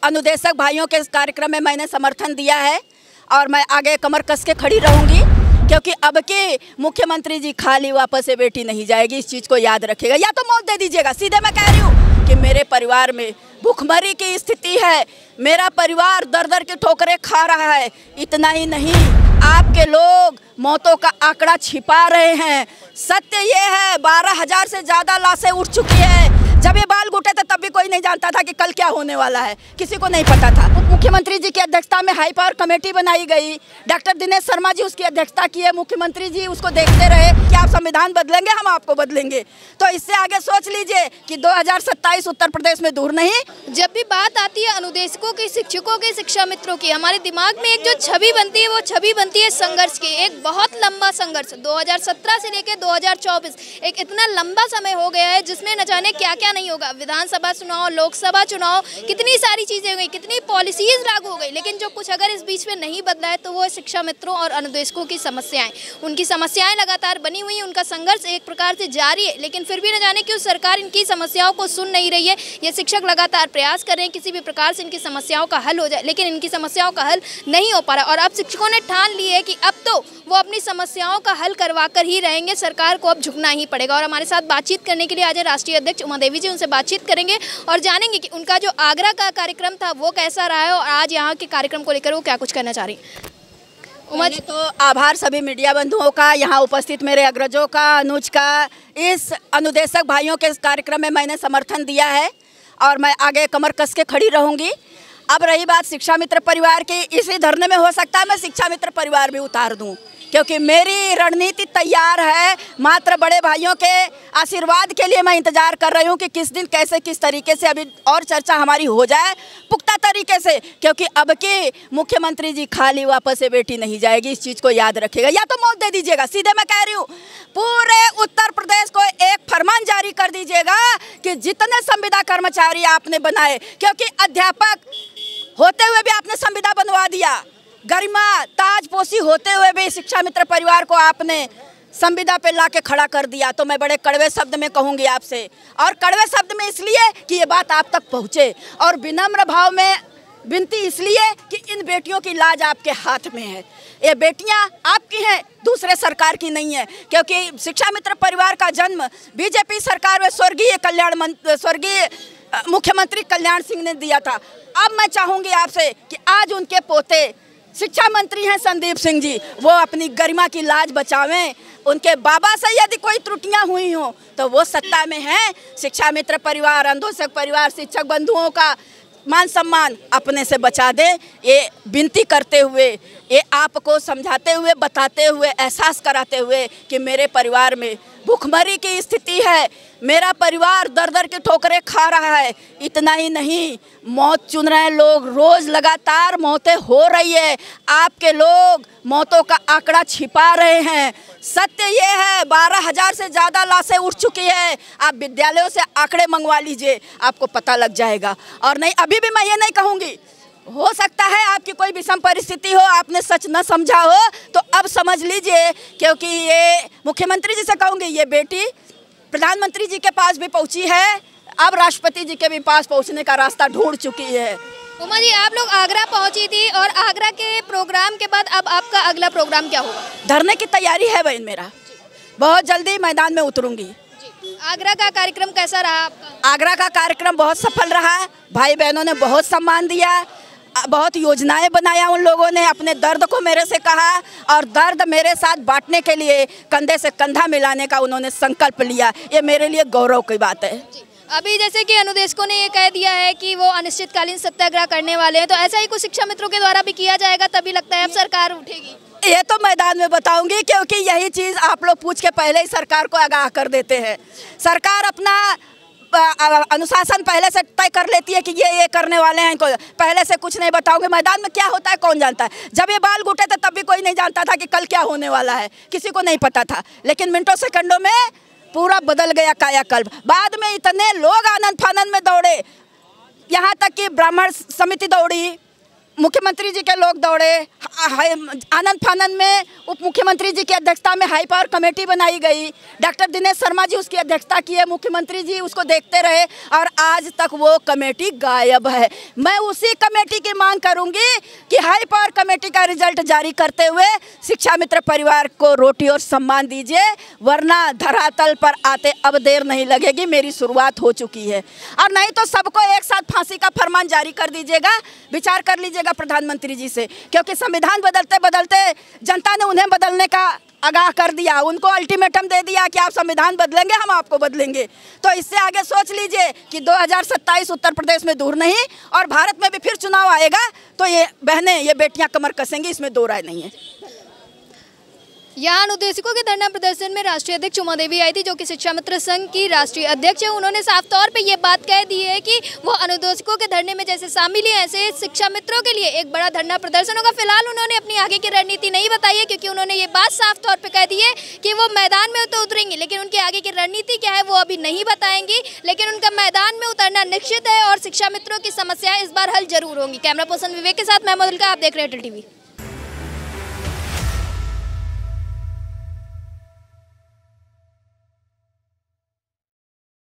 अनुदेशक भाइयों के इस कार्यक्रम में मैंने समर्थन दिया है और मैं आगे कमर कस के खड़ी रहूंगी, क्योंकि अब के मुख्यमंत्री जी खाली वापस से बेटी नहीं जाएगी, इस चीज़ को याद रखिएगा। या तो मौत दे दीजिएगा, सीधे मैं कह रही हूँ कि मेरे परिवार में भूखमरी की स्थिति है, मेरा परिवार दर दर की ठोकरें खा रहा है। इतना ही नहीं, आपके लोग मौतों का आंकड़ा छिपा रहे हैं। सत्य ये है 12,000 से ज़्यादा लाशें उठ चुकी है। जब ये बाल घुटे थे तब भी कोई नहीं जानता था कि कल क्या होने वाला है, किसी को नहीं पता था। उप मुख्यमंत्री जी की अध्यक्षता में हाई पावर कमेटी बनाई गई, डॉक्टर दिनेश शर्मा जी उसकी अध्यक्षता की है, मुख्यमंत्री जी उसको देखते रहे कि आप संविधान बदलेंगे, हम आपको बदलेंगे। तो इससे आगे सोच लीजिए कि 2027 उत्तर प्रदेश में दूर नहीं। जब भी बात आती है अनुदेशकों की, शिक्षकों की, शिक्षा मित्रों की, हमारे दिमाग में एक जो छवि बनती है वो छवि बनती है संघर्ष की। एक बहुत लंबा संघर्ष 2017 से लेकर 2024 एक इतना लंबा समय हो गया है जिसमें न जाने क्या क्या नहीं होगा। विधानसभा चुनाव, लोकसभा चुनाव, कितनी सारी चीजें हो गई, कितनी पॉलिसीज लागू हो गई, लेकिन जो कुछ अगर इस बीच में नहीं बदला है तो वो शिक्षा मित्रों और अनुदेशकों की समस्याएं। उनकी समस्याएं लगातार बनी हुई, उनका संघर्ष एक प्रकार से जारी है, लेकिन फिर भी न जाने क्यों सरकार इनकी समस्याओं को सुन नहीं रही है। ये शिक्षक लगातार प्रयास कर रहे हैं किसी भी प्रकार से इनकी समस्याओं का हल हो जाए, लेकिन इनकी समस्याओं का हल नहीं हो पा रहा। और अब शिक्षकों ने ठान ली है कि अब तो वो अपनी समस्याओं का हल करवा कर ही रहेंगे, सरकार को अब झुकना ही पड़ेगा। और हमारे साथ बातचीत करने के लिए आज राष्ट्रीय अध्यक्ष उमा देवी जी, उनसे बातचीत करेंगे और जानेंगे कि उनका जो आगरा का कार्यक्रम था वो कैसा रहा है और आज यहाँ के कार्यक्रम को लेकर वो क्या कुछ करना चाह रही है। उमा जी, तो आभार सभी मीडिया बंधुओं का, यहाँ उपस्थित मेरे अग्रजों का, अनुज का। इस अनुदेशक भाइयों के इस कार्यक्रम में मैंने समर्थन दिया है और मैं आगे कमर कस के खड़ी रहूंगी। अब रही बात शिक्षा मित्र परिवार की, इसी धरने में हो सकता है मैं शिक्षा मित्र परिवार भी उतार दूं, क्योंकि मेरी रणनीति तैयार है। मात्र बड़े भाइयों के आशीर्वाद के लिए मैं इंतजार कर रही हूं कि किस दिन कैसे किस तरीके से अभी और चर्चा हमारी हो जाए पुख्ता तरीके से, क्योंकि अब के मुख्यमंत्री जी खाली वापस से बेटी नहीं जाएगी, इस चीज़ को याद रखिएगा। या तो मौत दे दीजिएगा, सीधे मैं कह रही हूँ, पूरे उत्तर प्रदेश को एक फरमान जारी कर दीजिएगा कि जितने संविदा कर्मचारी आपने बनाए, क्योंकि अध्यापक होते हुए भी आपने संविदा बनवा दिया, गरिमा ताजपोशी होते हुए भी शिक्षा मित्र परिवार को आपने संविदा पे लाके खड़ा कर दिया। तो मैं बड़े कड़वे शब्द में कहूँगी आपसे, और कड़वे शब्द में इसलिए कि ये बात आप तक पहुँचे, और विनम्र भाव में विनती इसलिए कि इन बेटियों की लाज आपके हाथ में है। ये बेटियां आपकी हैं, दूसरे सरकार की नहीं है, क्योंकि शिक्षा मित्र परिवार का जन्म बीजेपी सरकार में स्वर्गीय मुख्यमंत्री कल्याण सिंह ने दिया था। अब मैं चाहूँगी आपसे कि आज उनके पोते शिक्षा मंत्री हैं संदीप सिंह जी, वो अपनी गरिमा की लाज बचावें। उनके बाबा से यदि कोई त्रुटियां हुई हों तो वो सत्ता में हैं। शिक्षा मित्र परिवार, अनुदेशक परिवार, शिक्षक बंधुओं का मान सम्मान अपने से बचा दें, ये विनती करते हुए, ये आपको समझाते हुए, बताते हुए, एहसास कराते हुए कि मेरे परिवार में भूखमरी की स्थिति है, मेरा परिवार दर दर की ठोकरें खा रहा है। इतना ही नहीं, मौत चुन रहे हैं लोग, रोज़ लगातार मौतें हो रही है, आपके लोग मौतों का आंकड़ा छिपा रहे हैं। सत्य ये है 12,000 से ज़्यादा लाशें उठ चुकी है। आप विद्यालयों से आंकड़े मंगवा लीजिए, आपको पता लग जाएगा। और नहीं, अभी भी मैं ये नहीं कहूँगी, हो सकता है आपकी कोई विषम परिस्थिति हो, आपने सच न समझा हो, तो अब समझ लीजिए, क्योंकि ये मुख्यमंत्री जी से कहूँगी, ये बेटी प्रधानमंत्री जी के पास भी पहुँची है, अब राष्ट्रपति जी के भी पास पहुँचने का रास्ता ढूंढ चुकी है। उमा जी, आप लोग आगरा पहुंची थी और आगरा के प्रोग्राम के बाद अब आपका अगला प्रोग्राम क्या होगा? धरने की तैयारी है बहन मेरा, बहुत जल्दी मैदान में उतरूंगी। आगरा का कार्यक्रम कैसा रहा आपका? आगरा का कार्यक्रम बहुत सफल रहा, भाई बहनों ने बहुत सम्मान दिया, बहुत योजनाएं बनाया, उन लोगों ने अपने दर्द को मेरे से कहा और दर्द मेरे साथ बांटने के लिए कंधे से कंधा मिलाने का उन्होंने संकल्प लिया। ये मेरे लिए गौरव की बात है। अभी जैसे कि अनुदेशकों ने ये कह दिया है कि वो अनिश्चितकालीन सत्याग्रह करने वाले हैं, तो ऐसा ही कुछ शिक्षा मित्रों के द्वारा भी किया जाएगा, तभी लगता है अब सरकार उठेगी? ये तो मैदान में बताऊंगी, क्योंकि यही चीज़ आप लोग पूछ के पहले ही सरकार को आगाह कर देते हैं। सरकार अपना अनुशासन पहले से तय कर लेती है कि ये करने वाले हैं, इनको पहले से कुछ नहीं बताओगे। मैदान में क्या होता है कौन जानता है। जब ये बाल घुटे थे तब भी कोई नहीं जानता था कि कल क्या होने वाला है, किसी को नहीं पता था, लेकिन मिनटों सेकंडों में पूरा बदल गया कायाकल्प। बाद में इतने लोग आनंद फानंद में दौड़े, यहाँ तक कि ब्राह्मण समिति दौड़ी, मुख्यमंत्री जी के लोग दौड़े, आनंद फानंद में उप मुख्यमंत्री जी की अध्यक्षता में हाई पावर कमेटी बनाई गई, डॉक्टर दिनेश शर्मा जी उसकी अध्यक्षता किए, मुख्यमंत्री जी उसको देखते रहे और आज तक वो कमेटी गायब है। मैं उसी कमेटी की मांग करूंगी कि हाई पावर कमेटी का रिजल्ट जारी करते हुए शिक्षा मित्र परिवार को रोटी और सम्मान दीजिए, वरना धरातल पर आते अब देर नहीं लगेगी, मेरी शुरुआत हो चुकी है। और नहीं तो सबको एक साथ फांसी का फरमान जारी कर दीजिएगा, विचार कर लीजिएगा प्रधानमंत्री जी से, क्योंकि संविधान बदलते बदलते जनता ने उन्हें बदलने का आगाह कर दिया, उनको अल्टीमेटम दे दिया कि आप संविधान बदलेंगे हम आपको बदलेंगे। तो इससे आगे सोच लीजिए कि 2027 उत्तर प्रदेश में दूर नहीं और भारत में भी फिर चुनाव आएगा तो ये बहनें ये बेटियां कमर कसेंगी, इसमें दो राय नहीं है। यहाँ अनुदेशकों के धरना प्रदर्शन में राष्ट्रीय अध्यक्ष उमा देवी आई थी, जो कि शिक्षा मित्र संघ की राष्ट्रीय अध्यक्ष है। उन्होंने साफ तौर पे ये बात कह दी है कि वो अनुदेशकों के धरने में जैसे शामिल है, ऐसे शिक्षा मित्रों के लिए एक बड़ा धरना प्रदर्शन होगा। फिलहाल उन्होंने अपनी आगे की रणनीति नहीं बताई है, क्योंकि उन्होंने ये बात साफ तौर पर कह दी है कि वो मैदान में तो उतरेंगे, लेकिन उनकी आगे की रणनीति क्या है वो अभी नहीं बताएंगी। लेकिन उनका मैदान में उतरना निश्चित है और शिक्षा मित्रों की समस्याएं इस बार हल जरूर होंगी। कैमरा पर्सन विवेक के साथ महमूद, आप देख रहे हैं अटल टीवी।